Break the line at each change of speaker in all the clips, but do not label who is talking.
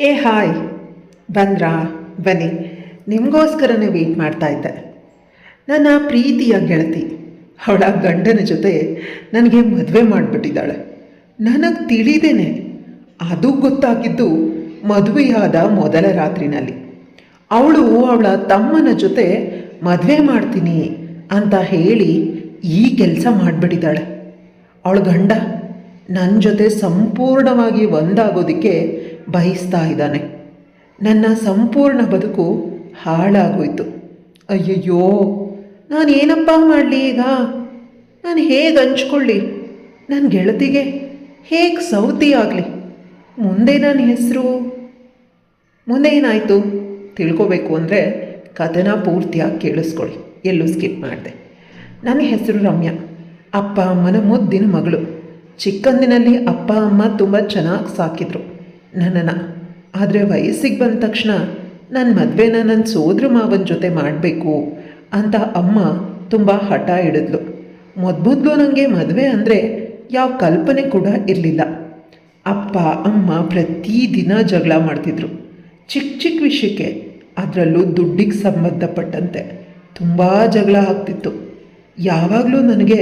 ಏ ಹಾಯ್, ಬಂದ್ರಾ? ಬನ್ನಿ, ನಿಮಗೋಸ್ಕರನೇ ವೆಯ್ಟ್ ಮಾಡ್ತಾ ಇದ್ದೆ. ನನ್ನ ಪ್ರೀತಿಯ ಗೆಳತಿ ಅವಳ ಗಂಡನ ಜೊತೆ ನನಗೆ ಮದುವೆ ಮಾಡಿಬಿಟ್ಟಿದ್ದಾಳೆ. ನನಗೆ ತಿಳಿದೇನೆ, ಅದು ಗೊತ್ತಾಗಿದ್ದು ಮದುವೆಯಾದ ಮೊದಲ ರಾತ್ರಿನಲ್ಲಿ. ಅವಳು ಅವಳ ತಮ್ಮನ ಜೊತೆ ಮದುವೆ ಮಾಡ್ತೀನಿ ಅಂತ ಹೇಳಿ ಈ ಕೆಲಸ ಮಾಡಿಬಿಟ್ಟಿದ್ದಾಳೆ. ಅವಳ ಗಂಡ ನನ್ನ ಜೊತೆ ಸಂಪೂರ್ಣವಾಗಿ ಒಂದಾಗೋದಕ್ಕೆ ಬಯಸ್ತಾ ಇದ್ದಾನೆ. ನನ್ನ ಸಂಪೂರ್ಣ ಬದುಕು ಹಾಳಾಗೋಯ್ತು. ಅಯ್ಯಯ್ಯೋ, ನಾನು ಏನಪ್ಪ ಮಾಡಲಿ ಈಗ? ನಾನು ಹೇಗೆ ಹಂಚ್ಕೊಳ್ಳಿ? ನನ್ನ ಗೆಳತಿಗೆ ಹೇಗೆ ಸೌತಿ ಆಗಲಿ? ಮುಂದೆ ನನ್ನ ಹೆಸರು ಮುಂದೆ ಏನಾಯಿತು ತಿಳ್ಕೊಬೇಕು ಅಂದರೆ ಕಥೆನ ಪೂರ್ತಿಯಾಗಿ ಕೇಳಿಸ್ಕೊಳ್ಳಿ, ಎಲ್ಲೂ ಸ್ಕಿಪ್ ಮಾಡಿದೆ. ನನ್ನ ಹೆಸರು ರಮ್ಯಾ, ಅಪ್ಪ ಅಮ್ಮನ ಮುದ್ದಿನ ಮಗಳು. ಚಿಕ್ಕಂದಿನಲ್ಲಿ ಅಪ್ಪ ಅಮ್ಮ ತುಂಬ ಚೆನ್ನಾಗಿ ಸಾಕಿದ್ರು ನನ್ನನ್ನು. ಆದರೆ ವಯಸ್ಸಿಗೆ ಬಂದ ತಕ್ಷಣ ನನ್ನ ಮದುವೆನ ನನ್ನ ಸೋದರ ಮಾವನ ಜೊತೆ ಮಾಡಬೇಕು ಅಂತ ಅಮ್ಮ ತುಂಬ ಹಠ ಹಿಡಿದ್ಲು. ಮೊದಲು ನನಗೆ ಮದುವೆ ಅಂದರೆ ಯಾವ ಕಲ್ಪನೆ ಕೂಡ ಇರಲಿಲ್ಲ. ಅಪ್ಪ ಅಮ್ಮ ಪ್ರತಿದಿನ ಜಗಳ ಮಾಡ್ತಿದ್ರು, ಚಿಕ್ಕ ಚಿಕ್ಕ ವಿಷಯಕ್ಕೆ. ಅದರಲ್ಲೂ ದುಡ್ಡಿಗೆ ಸಂಬಂಧಪಟ್ಟಂತೆ ತುಂಬ ಜಗಳ ಆಗ್ತಿತ್ತು. ಯಾವಾಗಲೂ ನನಗೆ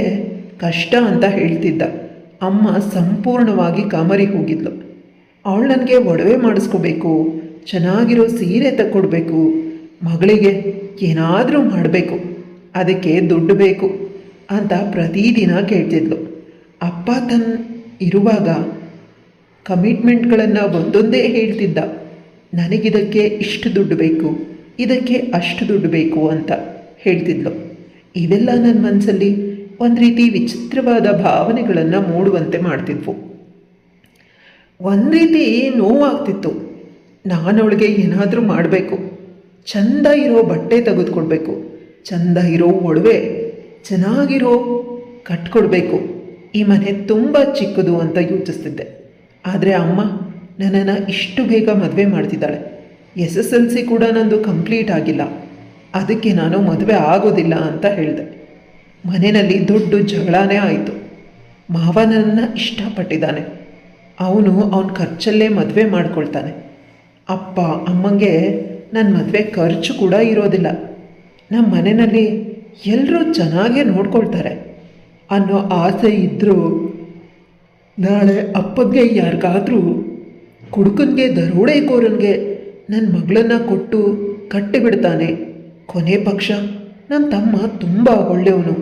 ಕಷ್ಟ ಅಂತ ಹೇಳ್ತಿದ್ದ. ಅಮ್ಮ ಸಂಪೂರ್ಣವಾಗಿ ಕಾಮರಿ ಹೋಗಿದ್ಲು. ಅವಳು ನನಗೆ ಒಡವೆ ಮಾಡಿಸ್ಕೋಬೇಕು, ಚೆನ್ನಾಗಿರೋ ಸೀರೆ ತಕ್ಕೊಡ್ಬೇಕು, ಮಗಳಿಗೆ ಏನಾದರೂ ಮಾಡಬೇಕು, ಅದಕ್ಕೆ ದುಡ್ಡು ಬೇಕು ಅಂತ ಪ್ರತಿದಿನ ಕೇಳ್ತಿದ್ಲು. ಅಪ್ಪ ಇರುವಾಗ ಕಮಿಟ್ಮೆಂಟ್ಗಳನ್ನು ಒಂದೊಂದೇ ಹೇಳ್ತಿದ್ದ. ನನಗಿದಕ್ಕೆ ಇಷ್ಟು ದುಡ್ಡು ಬೇಕು, ಇದಕ್ಕೆ ಅಷ್ಟು ದುಡ್ಡು ಬೇಕು ಅಂತ ಹೇಳ್ತಿದ್ಲು. ಇವೆಲ್ಲ ನನ್ನ ಮನಸ್ಸಲ್ಲಿ ಒಂದು ರೀತಿ ವಿಚಿತ್ರವಾದ ಭಾವನೆಗಳನ್ನು ಮೂಡುವಂತೆ ಮಾಡ್ತಿದ್ವು. ಒಂದು ರೀತಿ ನೋವಾಗ್ತಿತ್ತು. ನಾನು ಅವಳಿಗೆ ಏನಾದರೂ ಮಾಡಬೇಕು, ಚೆಂದ ಇರೋ ಬಟ್ಟೆ ತೆಗೆದುಕೊಡ್ಬೇಕು, ಚೆಂದ ಇರೋ ಒಡವೆ, ಚೆನ್ನಾಗಿರೋ ಕಟ್ಕೊಡ್ಬೇಕು. ಈ ಮನೆ ತುಂಬ ಚಿಕ್ಕದು ಅಂತ ಯೋಚಿಸ್ತಿದ್ದೆ. ಆದರೆ ಅಮ್ಮ ನನ್ನನ್ನು ಇಷ್ಟು ಬೇಗ ಮದುವೆ ಮಾಡ್ತಿದ್ದಾಳೆ. SSLC ಕೂಡ ನಂದು ಕಂಪ್ಲೀಟ್ ಆಗಿಲ್ಲ, ಅದಕ್ಕೆ ನಾನು ಮದುವೆ ಆಗೋದಿಲ್ಲ ಅಂತ ಹೇಳಿದೆ. ಮನೆಯಲ್ಲಿ ದೊಡ್ಡ ಜಗಳನೇ ಆಯಿತು. ಮಾವ ನನ್ನನ್ನು ಇಷ್ಟಪಟ್ಟಿದ್ದಾನೆ, ಅವನ ಖರ್ಚಲ್ಲೇ ಮದುವೆ ಮಾಡ್ಕೊಳ್ತಾನೆ. ಅಪ್ಪ ಅಮ್ಮಂಗೆ ನನ್ನ ಮದುವೆ ಖರ್ಚು ಕೂಡ ಇರೋದಿಲ್ಲ. ನಮ್ಮ ಮನೆಯಲ್ಲಿ ಎಲ್ಲರೂ ಚೆನ್ನಾಗೇ ನೋಡ್ಕೊಳ್ತಾರೆ ಅನ್ನೋ ಆಸೆ ಇದ್ದರೂ ನಾಳೆ ಅಪ್ಪಗೆ ಯಾರಿಗಾದರೂ ಕುಡುಕನಿಗೆ ದರೋಡೆಕೋರನಿಗೆ ನನ್ನ ಮಗಳನ್ನು ಕೊಟ್ಟು ಕಟ್ಟಿಬಿಡ್ತಾನೆ. ಕೊನೆ ಪಕ್ಷ ನನ್ನ ತಮ್ಮ ತುಂಬ ಒಳ್ಳೆಯವನು,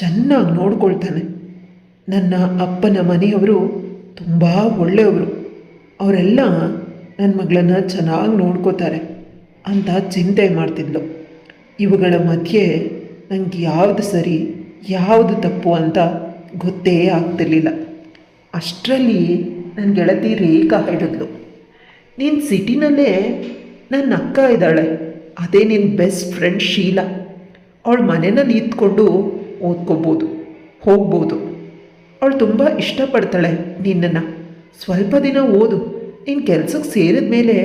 ಚೆನ್ನಾಗಿ ನೋಡ್ಕೊಳ್ತಾನೆ. ನನ್ನ ಅಪ್ಪನ ಮನೆಯವರು ತುಂಬ ಒಳ್ಳೆಯವರು, ಅವರೆಲ್ಲ ನನ್ನ ಮಗಳನ್ನು ಚೆನ್ನಾಗಿ ನೋಡ್ಕೋತಾರೆ ಅಂತ ಚಿಂತೆ ಮಾಡ್ತಿದ್ಲು. ಇವುಗಳ ಮಧ್ಯೆ ನನಗೆ ಯಾವುದು ಸರಿ ಯಾವುದು ತಪ್ಪು ಅಂತ ಗೊತ್ತೇ ಆಗ್ತಿರ್ಲಿಲ್ಲ. ಅಷ್ಟರಲ್ಲಿ ನನ್ನ ಗೆಳತಿ ರೇಖಾ ಹೇಳಿದ್ಲು, ನೀನು ಸಿಟಿನಲ್ಲೇ ನನ್ನ ಅಕ್ಕ ಇದ್ದಾಳೆ, ಅದೇ ನಿನ್ನ ಬೆಸ್ಟ್ ಫ್ರೆಂಡ್ ಶೀಲಾ. ಅವಳ ಮನೆಯಲ್ಲಿ ಇದ್ಕೊಂಡು ಓದ್ಕೋಬೋದು, ಹೋಗ್ಬೋದು. ಅವಳು ತುಂಬ ಇಷ್ಟಪಡ್ತಾಳೆ ನಿನ್ನನ್ನು. ಸ್ವಲ್ಪ ದಿನ ಓದು, ನಿನ್ನ ಕೆಲಸಕ್ಕೆ ಸೇರಿದ ಮೇಲೆ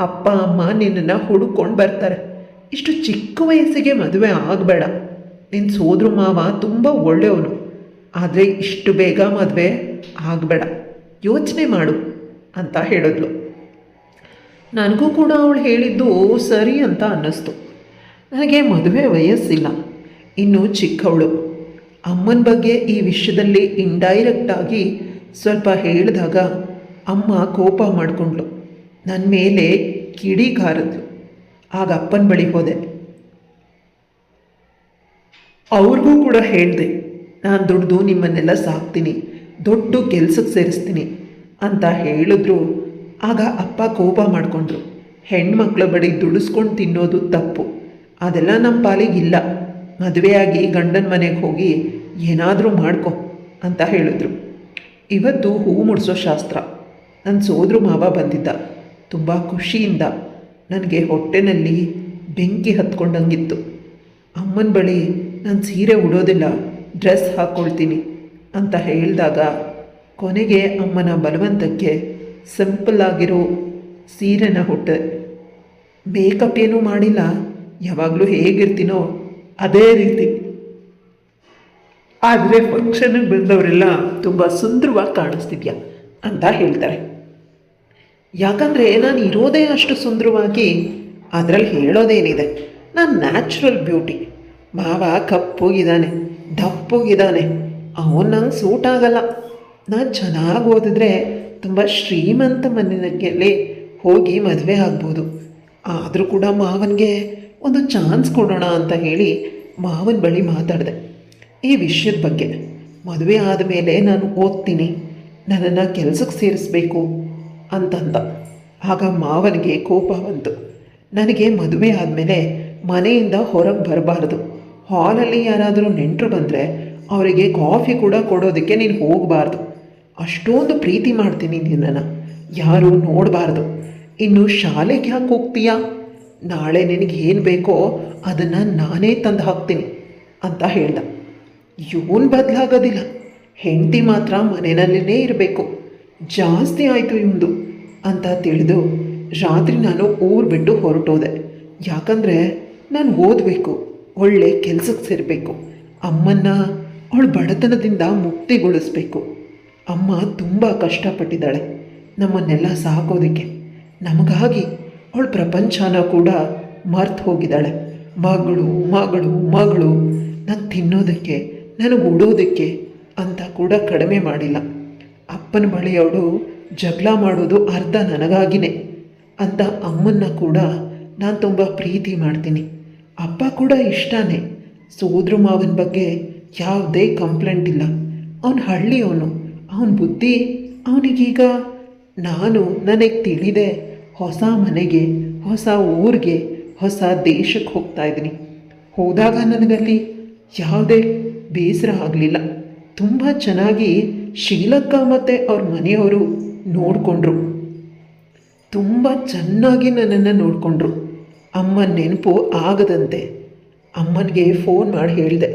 ಅಪ್ಪ ಅಮ್ಮ ನಿನ್ನನ್ನು ಹುಡುಕೊಂಡು ಬರ್ತಾರೆ. ಇಷ್ಟು ಚಿಕ್ಕ ವಯಸ್ಸಿಗೆ ಮದುವೆ ಆಗಬೇಡ. ನಿನ್ನ ಸೋದರ ಮಾವ ತುಂಬ ಒಳ್ಳೆಯವನು, ಆದರೆ ಇಷ್ಟು ಬೇಗ ಮದುವೆ ಆಗಬೇಡ, ಯೋಚನೆ ಮಾಡು ಅಂತ ಹೇಳಿದ್ಲು. ನನಗೂ ಕೂಡ ಅವಳು ಹೇಳಿದ್ದು ಸರಿ ಅಂತ ಅನ್ನಿಸ್ತು. ನನಗೆ ಮದುವೆ ವಯಸ್ಸಿಲ್ಲ, ಇನ್ನೂ ಚಿಕ್ಕವಳು. ಅಮ್ಮನ ಬಗ್ಗೆ ಈ ವಿಷಯದಲ್ಲಿ ಇಂಡೈರೆಕ್ಟಾಗಿ ಸ್ವಲ್ಪ ಹೇಳಿದಾಗ ಅಮ್ಮ ಕೋಪ ಮಾಡಿಕೊಂಡ್ಳು, ನನ್ನ ಮೇಲೆ ಕಿಡಿಗಾರದ್ಲು. ಆಗ ಅಪ್ಪನ ಬಳಿ ಹೋದೆ. ಅವ್ರಿಗೂ ಕೂಡ ಹೇಳಿದೆ, ನಾನು ದುಡ್ದು ನಿಮ್ಮನ್ನೆಲ್ಲ ಸಾಕ್ತೀನಿ, ದೊಡ್ಡ ಕೆಲಸಕ್ಕೆ ಸೇರಿಸ್ತೀನಿ ಅಂತ ಹೇಳಿದ್ರು. ಆಗ ಅಪ್ಪ ಕೋಪ ಮಾಡಿಕೊಂಡ್ರು. ಹೆಣ್ಮಕ್ಳ ಬಳಿ ದುಡಿಸ್ಕೊಂಡು ತಿನ್ನೋದು ತಪ್ಪು, ಅದೆಲ್ಲ ನಮ್ಮ ಪಾಲಿಗಿಲ್ಲ. ಮದುವೆಯಾಗಿ ಗಂಡನ ಮನೆಗೆ ಹೋಗಿ ಏನಾದರೂ ಮಾಡ್ಕೊ ಅಂತ ಹೇಳಿದ್ರು. ಇವತ್ತು ಹೂ ಮುಡಿಸೋ ಶಾಸ್ತ್ರ. ನನ್ನ ಸೋದರ ಮಾವ ಬಂದಿದ್ದ. ತುಂಬ ಖುಷಿಯಿಂದ ನನಗೆ ಹೊಟ್ಟೆನಲ್ಲಿ ಬೆಂಕಿ ಹತ್ಕೊಂಡಂಗಿತ್ತು. ಅಮ್ಮನ ಬಳಿ ನಾನು ಸೀರೆ ಉಡೋದಿಲ್ಲ, ಡ್ರೆಸ್ ಹಾಕ್ಕೊಳ್ತೀನಿ ಅಂತ ಹೇಳಿದಾಗ ಕೊನೆಗೆ ಅಮ್ಮನ ಬಲವಂತಕ್ಕೆ ಸಿಂಪಲ್ ಆಗಿರೋ ಸೀರೆನ ಹುಟ್ಟೆ. ಮೇಕಪ್ ಏನೂ ಮಾಡಿಲ್ಲ, ಯಾವಾಗಲೂ ಹೇಗಿರ್ತೀನೋ ಅದೇ ರೀತಿ. ಆದರೆ ಫಂಕ್ಷನ್ಗೆ ಬಂದವರೆಲ್ಲ ತುಂಬ ಸುಂದರವಾಗಿ ಕಾಣಿಸ್ತಿದ್ಯಾ ಅಂತ ಹೇಳ್ತಾರೆ. ಯಾಕಂದರೆ ನಾನು ಇರೋದೇ ಅಷ್ಟು ಸುಂದರವಾಗಿ, ಅದರಲ್ಲಿ ಹೇಳೋದೇನಿದೆ, ನಾನು ನ್ಯಾಚುರಲ್ ಬ್ಯೂಟಿ. ಮಾವ ಕಪ್ಪುಗಿದ್ದಾನೆ, ದಪ್ಪಗಿದ್ದಾನೆ, ಅವನು ನಂಗೆ ಸೂಟ್ ಆಗಲ್ಲ. ನಾನು ಚೆನ್ನಾಗಿ ಓದಿದ್ರೆ ತುಂಬ ಶ್ರೀಮಂತ ಮನೆಯಲ್ಲಿ ಹೋಗಿ ಮದುವೆ ಆಗ್ಬೋದು. ಆದರೂ ಕೂಡ ಮಾವನಿಗೆ ಒಂದು ಚಾನ್ಸ್ ಕೊಡೋಣ ಅಂತ ಹೇಳಿ ಮಾವನ ಬಳಿ ಮಾತಾಡಿದೆ ಈ ವಿಷಯದ ಬಗ್ಗೆ. ಮದುವೆ ಆದಮೇಲೆ ನಾನು ಓದ್ತೀನಿ, ನನ್ನನ್ನು ಕೆಲಸಕ್ಕೆ ಸೇರಿಸ್ಬೇಕು ಅಂತಂದ. ಆಗ ಮಾವನಿಗೆ ಕೋಪ ಬಂತು. ನನಗೆ ಮದುವೆ ಆದಮೇಲೆ ಮನೆಯಿಂದ ಹೊರಗೆ ಬರಬಾರ್ದು, ಹಾಲಲ್ಲಿ ಯಾರಾದರೂ ನೆಂಟರು ಬಂದರೆ ಅವರಿಗೆ ಕಾಫಿ ಕೂಡ ಕೊಡೋದಕ್ಕೆ ನೀನು ಹೋಗಬಾರ್ದು. ಅಷ್ಟೊಂದು ಪ್ರೀತಿ ಮಾಡ್ತೀನಿ ನಿನ್ನನ್ನು, ಯಾರೂ ನೋಡಬಾರ್ದು. ಇನ್ನು ಶಾಲೆಗೆ ಯಾಕೆ ಹೋಗ್ತೀಯಾ? ನಾಳೆ ನಿನಗೆ ಏನು ಬೇಕೋ ಅದನ್ನು ನಾನೇ ತಂದು ಹಾಕ್ತೀನಿ ಅಂತ ಹೇಳ್ದ. ಇವನು ಬದಲಾಗೋದಿಲ್ಲ, ಹೆಂಡತಿ ಮಾತ್ರ ಮನೆಯಲ್ಲೇ ಇರಬೇಕು. ಜಾಸ್ತಿ ಆಯಿತು ಇವಂದು ಅಂತ ತಿಳಿದು ರಾತ್ರಿ ನಾನು ಊರು ಬಿಟ್ಟು ಹೊರಟೋದೆ. ಯಾಕಂದರೆ ನಾನು ಓದಬೇಕು, ಒಳ್ಳೆ ಕೆಲಸಕ್ಕೆ ಸೇರಬೇಕು, ಅಮ್ಮನ್ನ ಅವಳ ಬಡತನದಿಂದ ಮುಕ್ತಿಗೊಳಿಸ್ಬೇಕು. ಅಮ್ಮ ತುಂಬ ಕಷ್ಟಪಟ್ಟಿದ್ದಾಳೆ ನಮ್ಮನ್ನೆಲ್ಲ ಸಾಕೋದಕ್ಕೆ. ನಮಗಾಗಿ ಅವಳ ಪ್ರಪಂಚನ ಕೂಡ ಮರ್ತು ಹೋಗಿದ್ದಾಳೆ. ಮಗಳು ಮಗಳು ಮಗಳು, ನಾನು ತಿನ್ನೋದಕ್ಕೆ, ನನಗೆ ಉಡೋದಕ್ಕೆ ಅಂತ ಕೂಡ ಕಡಿಮೆ ಮಾಡಿಲ್ಲ. ಅಪ್ಪನ ಬಳಿ ಅವಳು ಜಗಳ ಮಾಡೋದು ಅರ್ಧ ನನಗಾಗಿನೇ ಅಂತ ಅಮ್ಮನ್ನ ಕೂಡ ನಾನು ತುಂಬ ಪ್ರೀತಿ ಮಾಡ್ತೀನಿ. ಅಪ್ಪ ಕೂಡ ಇಷ್ಟನೇ. ಸೋದ್ರ ಮಾವನ ಬಗ್ಗೆ ಯಾವುದೇ ಕಂಪ್ಲೇಂಟ್ ಇಲ್ಲ. ಅವನು ಹಳ್ಳಿಯವನು, ಅವನ ಬುದ್ಧಿ ಅವನಿಗೀಗ. ನಾನು ನನಗೆ ತಿಳಿದೆ ಹೊಸ ಮನೆಗೆ, ಹೊಸ ಊರಿಗೆ, ಹೊಸ ದೇಶಕ್ಕೆ ಹೋಗ್ತಾ ಇದ್ದೀನಿ. ಹೋದಾಗ ನನಗಲ್ಲಿ ಯಾವುದೇ ಬೇಸರ ಆಗಲಿಲ್ಲ. ತುಂಬ ಚೆನ್ನಾಗಿ ಶೀಲಕ್ಕ ಮತ್ತು ಅವ್ರ ಮನೆಯವರು ನೋಡಿಕೊಂಡ್ರು, ತುಂಬ ಚೆನ್ನಾಗಿ ನನ್ನನ್ನು ನೋಡಿಕೊಂಡ್ರು. ಅಮ್ಮನ ನೆನಪು ಆಗದಂತೆ ಅಮ್ಮನಿಗೆ ಫೋನ್ ಮಾಡಿ ಹೇಳಿದೆ,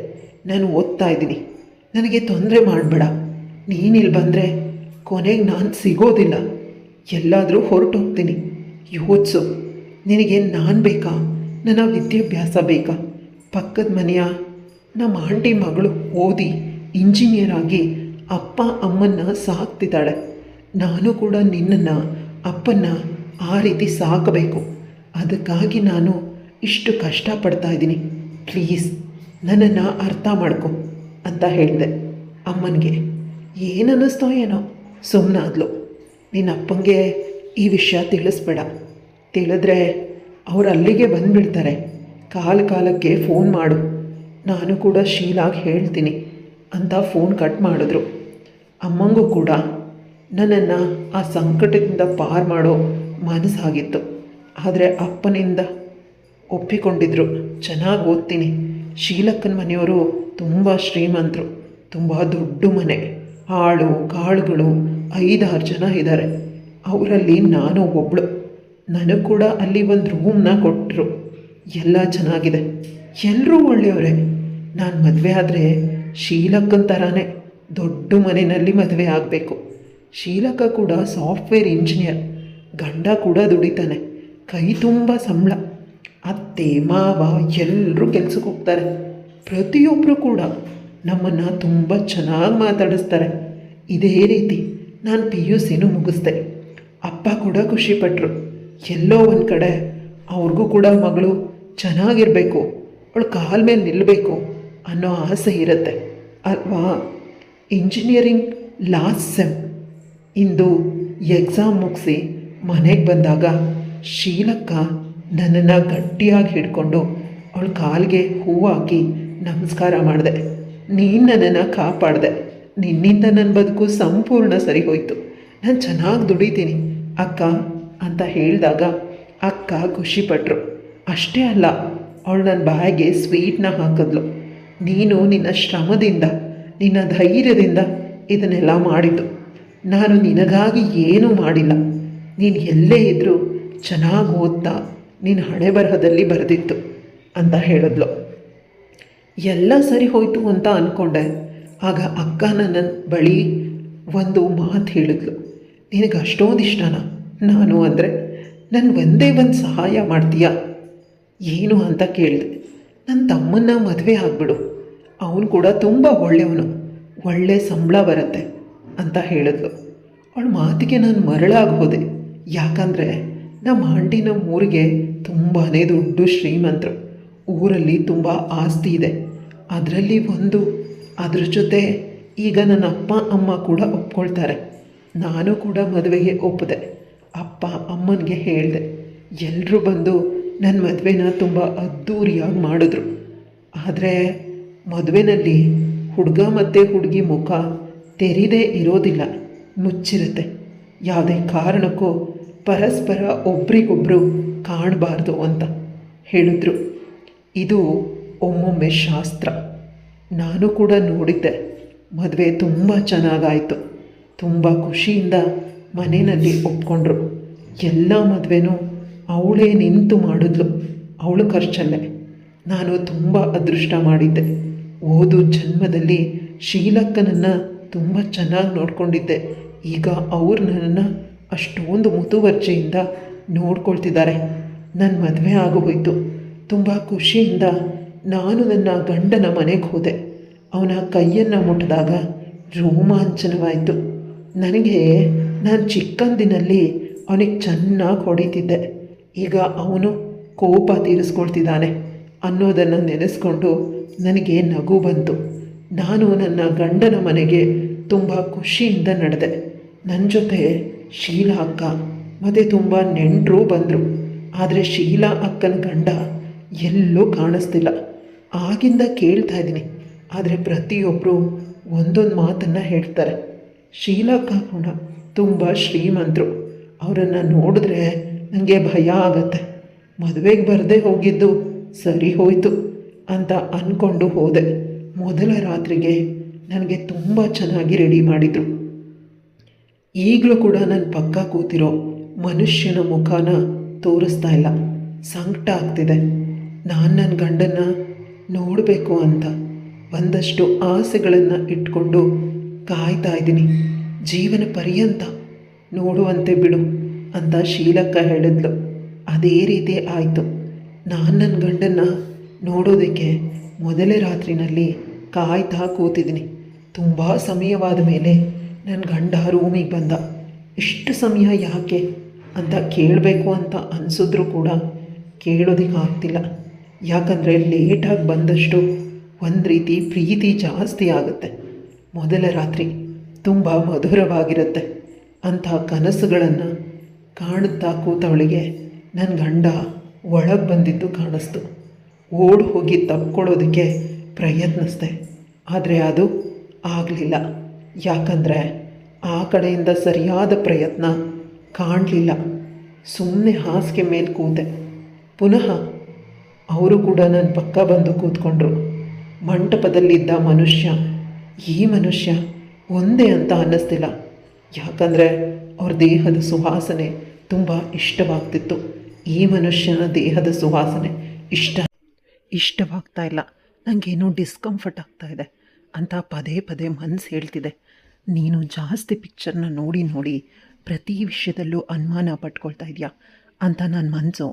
ನಾನು ಓದ್ತಾ ಇದ್ದೀನಿ, ನನಗೆ ತೊಂದರೆ ಮಾಡಬೇಡ. ನೀನಿಲ್ಲಿ ಬಂದರೆ ಕೊನೆಗೆ ನಾನು ಸಿಗೋದಿಲ್ಲ, ಎಲ್ಲಾದರೂ ಹೊರಟೋಗ್ತೀನಿ. ಯೋಚಿಸು, ನಿನಗೆ ನಾನು ಬೇಕಾ, ನನ್ನ ವಿದ್ಯಾಭ್ಯಾಸ ಬೇಕಾ? ಪಕ್ಕದ ಮನೆಯ ನಮ್ಮ ಆಂಟಿ ಮಗಳು ಓದಿ ಇಂಜಿನಿಯರ್ ಆಗಿ ಅಪ್ಪ ಅಮ್ಮನ್ನ ಸಾಕ್ತಿದ್ದಾಳೆ. ನಾನು ಕೂಡ ನಿನ್ನನ್ನು ಅಪ್ಪನ್ನ ಆ ರೀತಿ ಸಾಕಬೇಕು. ಅದಕ್ಕಾಗಿ ನಾನು ಇಷ್ಟು ಕಷ್ಟಪಡ್ತಾ ಇದ್ದೀನಿ. ಪ್ಲೀಸ್ ನನ್ನನ್ನು ಅರ್ಥ ಮಾಡ್ಕೊ ಅಂತ ಹೇಳಿದೆ ಅಮ್ಮನಿಗೆ. ಏನನ್ನಿಸ್ತೋ ಏನೋ ಸುಮ್ಮನಾದ್ಲು. ನಿನ್ನ ಅಪ್ಪಂಗೆ ಈ ವಿಷಯ ತಿಳಿಸ್ಬೇಡ, ತಿಳಿದ್ರೆ ಅವ್ರು ಅಲ್ಲಿಗೆ ಬಂದುಬಿಡ್ತಾರೆ. ಕಾಲಕ್ಕೆ ಫೋನ್ ಮಾಡು, ನಾನು ಕೂಡ ಶೀಲಾಗಿ ಹೇಳ್ತೀನಿ ಅಂತ ಫೋನ್ ಕಟ್ ಮಾಡಿದ್ರು. ಅಮ್ಮಂಗೂ ಕೂಡ ನನ್ನನ್ನು ಆ ಸಂಕಟದಿಂದ ಪಾರು ಮಾಡೋ ಮನಸ್ಸಾಗಿತ್ತು. ಆದರೆ ಅಪ್ಪನಿಂದ ಒಪ್ಪಿಕೊಂಡಿದ್ರು, ಚೆನ್ನಾಗಿ ಓದ್ತೀನಿ. ಶೀಲಕ್ಕನ ಮನೆಯವರು ತುಂಬ ಶ್ರೀಮಂತರು, ತುಂಬ ದೊಡ್ಡ ಮನೆ, ಆಳು ಕಾಳುಗಳು 5-6 ಜನ ಇದ್ದಾರೆ. ಅವರಲ್ಲಿ ನಾನು ಒಬ್ಬಳು. ನನಗೆ ಕೂಡ ಅಲ್ಲಿ ಒಂದು ರೂಮ್ನ ಕೊಟ್ಟರು. ಎಲ್ಲ ಚೆನ್ನಾಗಿದೆ, ಎಲ್ಲರೂ ಒಳ್ಳೆಯವರೇ. ನಾನು ಮದುವೆ ಆದರೆ ಶೀಲಕ್ಕನ ಥರನೇ ದೊಡ್ಡ ಮನೆಯಲ್ಲಿ ಮದುವೆ ಆಗಬೇಕು. ಶೀಲಕ್ಕ ಕೂಡ ಸಾಫ್ಟ್ವೇರ್ ಇಂಜಿನಿಯರ್, ಗಂಡ ಕೂಡ ದುಡಿತಾನೆ, ಕೈ ತುಂಬ ಸಂಬಳ. ಅತ್ತೆ ಮಾವ ಎಲ್ಲರೂ ಕೆಲಸಕ್ಕೆ ಹೋಗ್ತಾರೆ. ಪ್ರತಿಯೊಬ್ಬರು ಕೂಡ ನಮ್ಮನ್ನು ತುಂಬ ಚೆನ್ನಾಗಿ ಮಾತಾಡಿಸ್ತಾರೆ. ಇದೇ ರೀತಿ ನಾನು PUCನೂ ಮುಗಿಸ್ದೆ. ಅಪ್ಪ ಕೂಡ ಖುಷಿಪಟ್ಟರು. ಎಲ್ಲೋ ಒಂದು ಕಡೆ ಅವ್ರಿಗೂ ಕೂಡ ಮಗಳು ಚೆನ್ನಾಗಿರಬೇಕು, ಅವಳು ಕಾಲ ಮೇಲೆ ನಿಲ್ಲಬೇಕು ಅನ್ನೋ ಆಸೆ ಇರುತ್ತೆ ಅಲ್ವಾ? ಇಂಜಿನಿಯರಿಂಗ್ ಲಾಸ್ಟ್ ಸೆಮ್ ಇಂದು ಎಕ್ಸಾಮ್ ಮುಗಿಸಿ ಮನೆಗೆ ಬಂದಾಗ ಶೀಲಕ್ಕ ನನ್ನನ್ನು ಗಟ್ಟಿಯಾಗಿ ಹಿಡ್ಕೊಂಡು ಅವಳ ಕಾಲಿಗೆ ಹೂವು ಹಾಕಿ ನಮಸ್ಕಾರ ಮಾಡಿದೆ. ನೀನು ನನ್ನನ್ನು ಕಾಪಾಡಿದೆ, ನಿನ್ನಿಂದ ನನ್ನ ಬದುಕು ಸಂಪೂರ್ಣ ಸರಿ ಹೋಯಿತು, ನಾನು ಚೆನ್ನಾಗಿ ದುಡಿತೀನಿ ಅಕ್ಕ ಅಂತ ಹೇಳಿದಾಗ ಅಕ್ಕ ಖುಷಿಪಟ್ಟರು. ಅಷ್ಟೇ ಅಲ್ಲ, ಅವಳು ನನ್ನ ಬಾಯಿಗೆ ಸ್ವೀಟ್ನ ಹಾಕಿದ್ಲು. ನೀನು ನಿನ್ನ ಶ್ರಮದಿಂದ, ನಿನ್ನ ಧೈರ್ಯದಿಂದ ಇದನ್ನೆಲ್ಲ ಮಾಡಿದ್ದು. ನಾನು ನಿನಗಾಗಿ ಏನೂ ಮಾಡಿಲ್ಲ. ನೀನು ಎಲ್ಲೇ ಇದ್ದರೂ ಚೆನ್ನಾಗಿ ಓದ್ತಾ ನಿನ್ನ ಹಣೆ ಬರಹದಲ್ಲಿ ಬರೆದಿತ್ತು ಅಂತ ಹೇಳಿದ್ಲು. ಎಲ್ಲ ಸರಿ ಹೋಯಿತು ಅಂತ ಅಂದ್ಕೊಂಡೆ. ಆಗ ಅಕ್ಕ ನನ್ನ ಬಳಿ ಒಂದು ಮಾತು ಹೇಳಿದ್ಲು, ನಿನಗೆ ಅಷ್ಟೊಂದು ಇಷ್ಟನಾ ನಾನು ಅಂದರೆ? ನನ್ನ ಒಂದೇ ಒಂದು ಸಹಾಯ ಮಾಡ್ತೀಯಾ? ಏನು ಅಂತ ಕೇಳಿದೆ. ನನ್ನ ತಮ್ಮನ್ನ ಮದುವೆ ಆಗಿಬಿಡು, ಅವನು ಕೂಡ ತುಂಬ ಒಳ್ಳೆಯವನು, ಒಳ್ಳೆ ಸಂಬಳ ಬರುತ್ತೆ ಅಂತ ಹೇಳಿದ್ಲು. ಅವಳ ಮಾತಿಗೆ ನಾನು ಮರಳಾಗಿ ಹೋದೆ. ಯಾಕಂದರೆ ನಮ್ಮ ಆಂಟಿ ನಮ್ಮ ಊರಿಗೆ ತುಂಬಾ ದೊಡ್ಡ ಶ್ರೀಮಂತರು. ಊರಲ್ಲಿ ತುಂಬ ಆಸ್ತಿ ಇದೆ. ಅದರಲ್ಲಿ ಒಂದು ಅದ್ರ ಜೊತೆ ಈಗ ನನ್ನ ಅಪ್ಪ ಅಮ್ಮ ಕೂಡ ಒಪ್ಕೊಳ್ತಾರೆ. ನಾನು ಕೂಡ ಮದುವೆಗೆ ಒಪ್ಪಿದೆ. ಅಪ್ಪ ಅಮ್ಮನಿಗೆ ಹೇಳಿದೆ. ಎಲ್ಲರೂ ಬಂದು ನನ್ನ ಮದುವೆನ ತುಂಬ ಅದ್ಧೂರಿಯಾಗಿ ಮಾಡಿದ್ರು. ಆದರೆ ಮದುವೆಯಲ್ಲಿ ಹುಡುಗ ಮತ್ತು ಹುಡುಗಿ ಮುಖ ತೆರೆದೇ ಇರೋದಿಲ್ಲ, ಮುಚ್ಚಿರುತ್ತೆ. ಯಾವುದೇ ಕಾರಣಕ್ಕೂ ಪರಸ್ಪರ ಒಬ್ರಿಗೊಬ್ಬರು ಕಾಣಬಾರ್ದು ಅಂತ ಹೇಳಿದ್ರು. ಇದು ಒಮ್ಮೊಮ್ಮೆ ಶಾಸ್ತ್ರ. ನಾನು ಕೂಡ ನೋಡಿದ್ದೆ. ಮದುವೆ ತುಂಬ ಚೆನ್ನಾಗಾಯಿತು. ತುಂಬ ಖುಷಿಯಿಂದ ಮನೆಯಲ್ಲಿ ಒಪ್ಕೊಂಡ್ರು. ಎಲ್ಲ ಮದುವೆನೂ ಅವಳೇ ನಿಂತು ಮಾಡಿದ್ಲು, ಅವಳ ಖರ್ಚಲ್ಲೇ. ನಾನು ತುಂಬ ಅದೃಷ್ಟ ಮಾಡಿದ್ದೆ. ಓದು ಜನ್ಮದಲ್ಲಿ ಶೀಲಕ್ಕನನ್ನು ತುಂಬ ಚೆನ್ನಾಗಿ ನೋಡ್ಕೊಂಡಿದ್ದೆ. ಈಗ ಅವ್ರು ನನ್ನನ್ನು ಅಷ್ಟೊಂದು ಮುತುವರ್ಜಿಯಿಂದ ನೋಡ್ಕೊಳ್ತಿದ್ದಾರೆ. ನನ್ನ ಮದುವೆ ಆಗೋಯ್ತು. ತುಂಬ ಖುಷಿಯಿಂದ ನಾನು ನನ್ನ ಗಂಡನ ಮನೆಗೆ ಹೋದೆ. ಅವನ ಕೈಯನ್ನು ಮುಟ್ಟಿದಾಗ ರೋಮಾಂಚನವಾಯಿತು ನನಗೆ. ನಾನು ಚಿಕ್ಕಂದಿನಲ್ಲಿ ಅವನಿಗೆ ಚೆನ್ನಾಗಿ ಹೊಡಿತಿದ್ದೆ. ಈಗ ಅವನು ಕೋಪ ತೀರಿಸ್ಕೊಳ್ತಿದ್ದಾನೆ ಅನ್ನೋದನ್ನು ನೆನೆಸ್ಕೊಂಡು ನನಗೆ ನಗು ಬಂತು. ನಾನು ನನ್ನ ಗಂಡನ ಮನೆಗೆ ತುಂಬ ಖುಷಿಯಿಂದ ನಡೆದೆ. ನನ್ನ ಜೊತೆ ಶೀಲಾ ಅಕ್ಕ ಮತ್ತು ತುಂಬ ನೆಂಟರು ಬಂದರು. ಆದರೆ ಶೀಲಾ ಅಕ್ಕನ ಗಂಡ ಎಲ್ಲೂ ಕಾಣಿಸ್ತಿಲ್ಲ. ಆಗಿಂದ ಕೇಳ್ತಾ ಇದ್ದೀನಿ, ಆದರೆ ಪ್ರತಿಯೊಬ್ಬರು ಒಂದೊಂದು ಮಾತನ್ನು ಹೇಳ್ತಾರೆ. ಶೀಲಾ ಅಕ್ಕ ಕೂಡ ತುಂಬ ಶ್ರೀಮಂತರು. ಅವರನ್ನು ನೋಡಿದ್ರೆ ನನಗೆ ಭಯ ಆಗತ್ತೆ. ಮದುವೆಗೆ ಬರದೇ ಹೋಗಿದ್ದು ಸರಿ ಹೋಯಿತು ಅಂತ ಅಂದ್ಕೊಂಡು ಹೋದೆ. ಮೊದಲ ರಾತ್ರಿಗೆ ನನಗೆ ತುಂಬ ಚೆನ್ನಾಗಿ ರೆಡಿ ಮಾಡಿದರು. ಈಗಲೂ ಕೂಡ ನನ್ನ ಪಕ್ಕ ಕೂತಿರೋ ಮನುಷ್ಯನ ಮುಖನ ತೋರಿಸ್ತಾ ಇಲ್ಲ. ಸಂಕಟ ಆಗ್ತಿದೆ. ನಾನು ನನ್ನ ಗಂಡನ್ನು ನೋಡಬೇಕು ಅಂತ ಒಂದಷ್ಟು ಆಸೆಗಳನ್ನು ಇಟ್ಕೊಂಡು ಕಾಯ್ತಾ ಇದ್ದೀನಿ. ಜೀವನ ಪರ್ಯಂತ ನೋಡುವಂತೆ ಬಿಡು ಅಂತ ಶೀಲಕ್ಕ ಹೇಳಿದ್ಲು. ಅದೇ ರೀತಿ ಆಯಿತು. ನಾನು ನನ್ನ ಗಂಡನ್ನು ನೋಡೋದಕ್ಕೆ ಮೊದಲೇ ರಾತ್ರಿನಲ್ಲಿ ಕಾಯ್ತಾ ಕೂತಿದ್ದೀನಿ. ತುಂಬ ಸಮಯವಾದ ಮೇಲೆ ನನ್ನ ಗಂಡ ರೂಮಿಗೆ ಬಂದ. ಇಷ್ಟು ಸಮಯ ಯಾಕೆ ಅಂತ ಕೇಳಬೇಕು ಅಂತ ಅನಿಸಿದ್ರೂ ಕೂಡ ಕೇಳೋದಕ್ಕೆ ಆಗ್ತಿಲ್ಲ. ಯಾಕಂದರೆ ಲೇಟಾಗಿ ಬಂದಷ್ಟು ಒಂದು ರೀತಿ ಪ್ರೀತಿ ಜಾಸ್ತಿ ಆಗುತ್ತೆ. ಮೊದಲ ರಾತ್ರಿ ತುಂಬ ಮಧುರವಾಗಿರುತ್ತೆ. ಅಂಥ ಕನಸುಗಳನ್ನು ಕಾಣುತ್ತಾ ಕೂತವಳಿಗೆ ನನ್ನ ಗಂಡ ಒಳಗೆ ಬಂದಿದ್ದು ಕಾಣಿಸ್ತು. ಓಡಿ ಹೋಗಿ ತಪ್ಕೊಳ್ಳೋದಕ್ಕೆ ಪ್ರಯತ್ನಿಸ್ದೆ, ಆದರೆ ಅದು ಆಗಲಿಲ್ಲ. ಯಾಕಂದರೆ ಆ ಕಡೆಯಿಂದ ಸರಿಯಾದ ಪ್ರಯತ್ನ ಕಾಣಲಿಲ್ಲ. ಸುಮ್ಮನೆ ಹಾಸಿಗೆ ಮೇಲೆ ಕೂತೆ. ಪುನಃ ಅವರು ಕೂಡ ನನ್ನ ಪಕ್ಕ ಬಂದು ಕೂತ್ಕೊಂಡ್ರು. ಮಂಟಪದಲ್ಲಿದ್ದ ಮನುಷ್ಯ ಈ ಮನುಷ್ಯ ಒಂದೇ ಅಂತ ಅನ್ನಿಸ್ತಿಲ್ಲ. ಯಾಕಂದರೆ ಅವ್ರ ದೇಹದ ಸುವಾಸನೆ ತುಂಬ ಇಷ್ಟವಾಗ್ತಿತ್ತು. ಈ ಮನುಷ್ಯನ ದೇಹದ ಸುವಾಸನೆ ಇಷ್ಟವಾಗ್ತಾ ಇಲ್ಲ. ನನಗೇನೋ ಡಿಸ್ಕಂಫರ್ಟ್ ಆಗ್ತಾ ಇದೆ ಅಂತ ಪದೇ ಪದೇ ಮನಸ್ಸು ಹೇಳ್ತಿದೆ. ನೀನು ಜಾಸ್ತಿ ಪಿಕ್ಚರ್ನ ನೋಡಿ ನೋಡಿ ಪ್ರತಿ ವಿಷಯದಲ್ಲೂ ಅನುಮಾನ ಪಟ್ಕೊಳ್ತಾ ಇದೆಯಾ ಅಂತ ನನ್ನ ಮನಸ್ಸು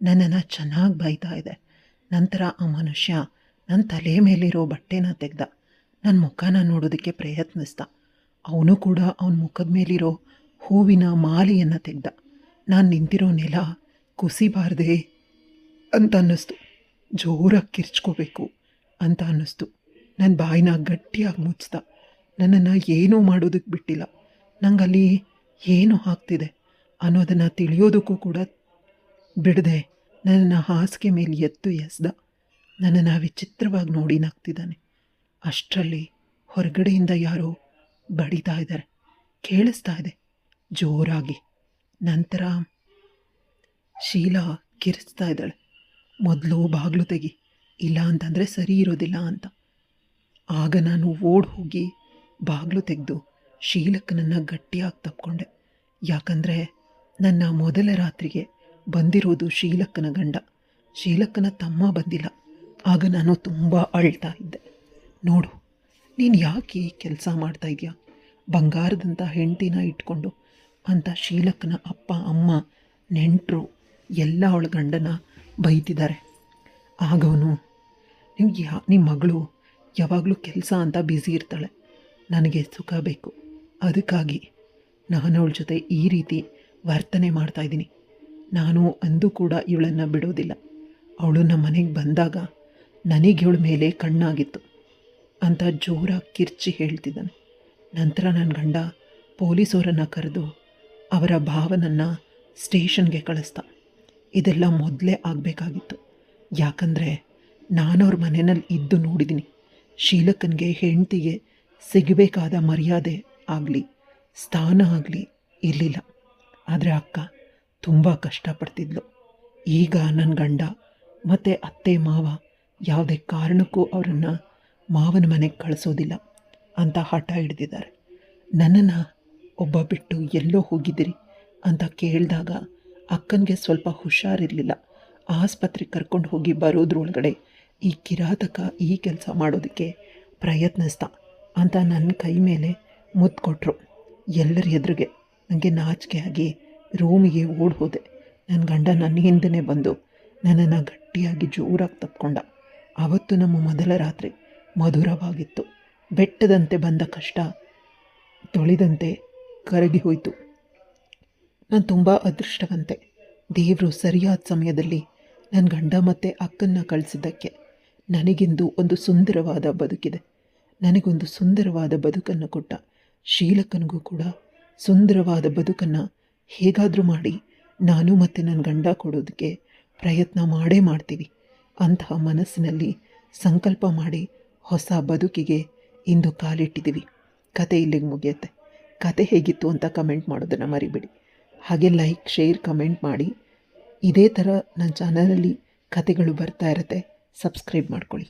ನನ್ನನ್ನು ಚೆನ್ನಾಗಿ ಬೈತಾ ಇದೆ. ನಂತರ ಆ ಮನುಷ್ಯ ನನ್ನ ತಲೆ ಮೇಲಿರೋ ಬಟ್ಟೆನ ತೆಗೆದ. ನನ್ನ ಮುಖನ ನೋಡೋದಕ್ಕೆ ಪ್ರಯತ್ನಿಸ್ದ. ಅವನು ಕೂಡ ಅವನ ಮುಖದ ಮೇಲಿರೋ ಹೂವಿನ ಮಾಲೆಯನ್ನು ತೆಗೆದ. ನಾನು ನಿಂತಿರೋ ನೆಲ ಕುಸಿಬಾರ್ದೆ ಅಂತ ಅನ್ನಿಸ್ತು. ಜೋರಾಗಿ ಕಿರ್ಚ್ಕೋಬೇಕು ಅಂತ ಅನ್ನಿಸ್ತು. ನನ್ನ ಬಾಯಿನ ಗಟ್ಟಿಯಾಗಿ ಮುಚ್ಚಿದ. ನನ್ನನ್ನು ಏನೂ ಮಾಡೋದಕ್ಕೆ ಬಿಟ್ಟಿಲ್ಲ. ನಂಗಲ್ಲಿ ಏನು ಆಗ್ತಿದೆ ಅನ್ನೋದನ್ನು ತಿಳಿಯೋದಕ್ಕೂ ಕೂಡ ಬಿಡದೆ ನನ್ನನ್ನು ಹಾಸಿಗೆ ಮೇಲೆ ಎತ್ತು ಎಸ್ದ. ನನ್ನನ್ನು ವಿಚಿತ್ರವಾಗಿ ನೋಡಿ ನಗ್ತಿದ್ದಾನೆ. ಅಷ್ಟರಲ್ಲಿ ಹೊರಗಡೆಯಿಂದ ಯಾರೋ ಬಡಿತಾ ಇದ್ದಾರೆ. ಕೇಳಿಸ್ತಾ ಇದೆ ಜೋರಾಗಿ. ನಂತರ ಶೀಲಾ ಕಿರಿಸ್ತಾ ಇದ್ದಾಳೆ, ಮೊದಲು ಬಾಗಿಲು ತೆಗಿ, ಇಲ್ಲ ಅಂತಂದರೆ ಸರಿ ಇರೋದಿಲ್ಲ ಅಂತ. ಆಗ ನಾನು ಓಡಿ ಹೋಗಿ ಬಾಗಿಲು ತೆಗೆದು ಶೀಲಕ್ಕನನ್ನು ಗಟ್ಟಿಯಾಗಿ ತಪ್ಕೊಂಡೆ. ಯಾಕಂದರೆ ನನ್ನ ಮೊದಲ ರಾತ್ರಿಗೆ ಬಂದಿರೋದು ಶೀಲಕ್ಕನ ಗಂಡ. ಶೀಲಕ್ಕನ ತಮ್ಮ ಬಂದಿಲ್ಲ. ಆಗ ನಾನು ತುಂಬ ಅಳ್ತಾ ಇದ್ದೆ. ನೋಡು, ನೀನು ಯಾಕೆ ಈ ಕೆಲಸ ಮಾಡ್ತಾ ಇದೆಯಾ, ಬಂಗಾರದಂಥ ಹೆಂಡತಿನ ಇಟ್ಕೊಂಡು ಅಂತ ಶೀಲಕ್ಕನ ಅಪ್ಪ ಅಮ್ಮ ನೆಂಟರು ಎಲ್ಲ ಅವಳ ಗಂಡನ ಬೈತಿದ್ದಾರೆ. ಆಗವನು ನಿಮ್ಮ ಮಗಳು ಯಾವಾಗಲೂ ಕೆಲಸ ಅಂತ ಬ್ಯುಸಿ ಇರ್ತಾಳೆ, ನನಗೆ ಸುಖ ಬೇಕು, ಅದಕ್ಕಾಗಿ ನಾನು ಅವಳ ಜೊತೆ ಈ ರೀತಿ ವರ್ತನೆ ಮಾಡ್ತಾಯಿದ್ದೀನಿ. ನಾನು ಅಂದೂ ಕೂಡ ಇವಳನ್ನು ಬಿಡೋದಿಲ್ಲ. ಅವಳು ನಮ್ಮ ಮನೆಗೆ ಬಂದಾಗ ನನಗೆ ಇವಳ ಮೇಲೆ ಕಣ್ಣಾಗಿತ್ತು ಅಂತ ಜೋರಾಗಿ ಕಿರ್ಚಿ ಹೇಳ್ತಿದ್ದಾನೆ. ನಂತರ ನನ್ನ ಗಂಡ ಪೊಲೀಸವರನ್ನು ಕರೆದು ಅವರ ಭಾವನನ್ನು ಸ್ಟೇಷನ್ಗೆ ಕಳಿಸ್ದ. ಇದೆಲ್ಲ ಮೊದಲೇ ಆಗಬೇಕಾಗಿತ್ತು. ಯಾಕಂದರೆ ನಾನವ್ರ ಮನೆಯಲ್ಲಿ ಇದ್ದು ನೋಡಿದ್ದೀನಿ. ಶೀಲಕ್ಕನಿಗೆ ಹೆಂಡತಿಗೆ ಸಿಗಬೇಕಾದ ಮರ್ಯಾದೆ ಆಗಲಿ ಸ್ಥಾನ ಆಗಲಿ ಇರಲಿಲ್ಲ. ಆದರೆ ಅಕ್ಕ ತುಂಬ ಕಷ್ಟಪಡ್ತಿದ್ಲು. ಈಗ ನನ್ನ ಗಂಡ ಮತ್ತು ಅತ್ತೆ ಮಾವ ಯಾವುದೇ ಕಾರಣಕ್ಕೂ ಅವರನ್ನು ಮಾವನ ಮನೆಗೆ ಕಳಿಸೋದಿಲ್ಲ ಅಂತ ಹಠ ಹಿಡ್ದಿದ್ದಾರೆ. ನನ್ನನ್ನು ಒಬ್ಬ ಬಿಟ್ಟು ಎಲ್ಲೋ ಹೋಗಿದ್ದೀರಿ ಅಂತ ಕೇಳಿದಾಗ ಅಕ್ಕನಿಗೆ ಸ್ವಲ್ಪ ಹುಷಾರಿರಲಿಲ್ಲ. ಆಸ್ಪತ್ರೆಗೆ ಕರ್ಕೊಂಡು ಹೋಗಿ ಬರೋದ್ರೊಳಗಡೆ ಈ ಕಿರಾತಕ ಈ ಕೆಲಸ ಮಾಡೋದಕ್ಕೆ ಪ್ರಯತ್ನಿಸ್ದ ಅಂತ ನನ್ನ ಕೈ ಮೇಲೆ ಮುತ್ತು ಕೊಟ್ಟರು. ಎಲ್ಲರ ಎದುರಿಗೆ ನನಗೆ ನಾಚಿಕೆ ಆಗಿ ರೂಮಿಗೆ ಓಡಿ ಹೋದೆ. ನನ್ನ ಗಂಡ ನನ್ನ ಹಿಂದೆನೇ ಬಂದು ನನ್ನನ್ನು ಗಟ್ಟಿಯಾಗಿ ಜೋರಾಗಿ ತಪ್ಕೊಂಡ. ಆವತ್ತು ನಮ್ಮ ಮೊದಲ ರಾತ್ರಿ ಮಧುರವಾಗಿತ್ತು. ಬೆಟ್ಟದಂತೆ ಬಂದ ಕಷ್ಟ ತೊಳೆದಂತೆ ಕರಗಿ ಹೋಯಿತು. ನಾನು ತುಂಬ ಅದೃಷ್ಟವಂತೆ. ದೇವರು ಸರಿಯಾದ ಸಮಯದಲ್ಲಿ ನನ್ನ ಗಂಡ ಮತ್ತು ಅಕ್ಕನ್ನ ಕಳಿಸಿದ್ದಕ್ಕೆ ನನಗಿಂದು ಒಂದು ಸುಂದರವಾದ ಬದುಕಿದೆ. ನನಗೊಂದು ಸುಂದರವಾದ ಬದುಕನ್ನು ಕೊಟ್ಟ ಶೀಲಕ್ಕನಿಗೂ ಕೂಡ ಸುಂದರವಾದ ಬದುಕನ್ನು ಹೇಗಾದರೂ ಮಾಡಿ ನಾನು ಮತ್ತು ನನ್ನ ಗಂಡ ಕೊಡೋದಕ್ಕೆ ಪ್ರಯತ್ನ ಮಾಡೇ ಮಾಡ್ತೀವಿ. ಅಂತಹ ಮನಸ್ಸಿನಲ್ಲಿ ಸಂಕಲ್ಪ ಮಾಡಿ ಹೊಸ ಬದುಕಿಗೆ ಇಂದು ಕಾಲಿಟ್ಟಿದ್ದೀವಿ. ಕತೆ ಇಲ್ಲಿಗೆ ಮುಗಿಯುತ್ತೆ. ಕತೆ ಹೇಗಿತ್ತು ಅಂತ ಕಮೆಂಟ್ ಮಾಡೋದನ್ನು ಮರಿಬೇಡಿ. ಹಾಗೆ ಲೈಕ್, ಶೇರ್, ಕಮೆಂಟ್ ಮಾಡಿ. ಇದೇ ಥರ ನನ್ನ ಚಾನಲಲ್ಲಿ ಕತೆಗಳು ಬರ್ತಾ ಇರುತ್ತೆ. ಸಬ್ಸ್ಕ್ರೈಬ್ ಮಾಡ್ಕೊಳ್ಳಿ.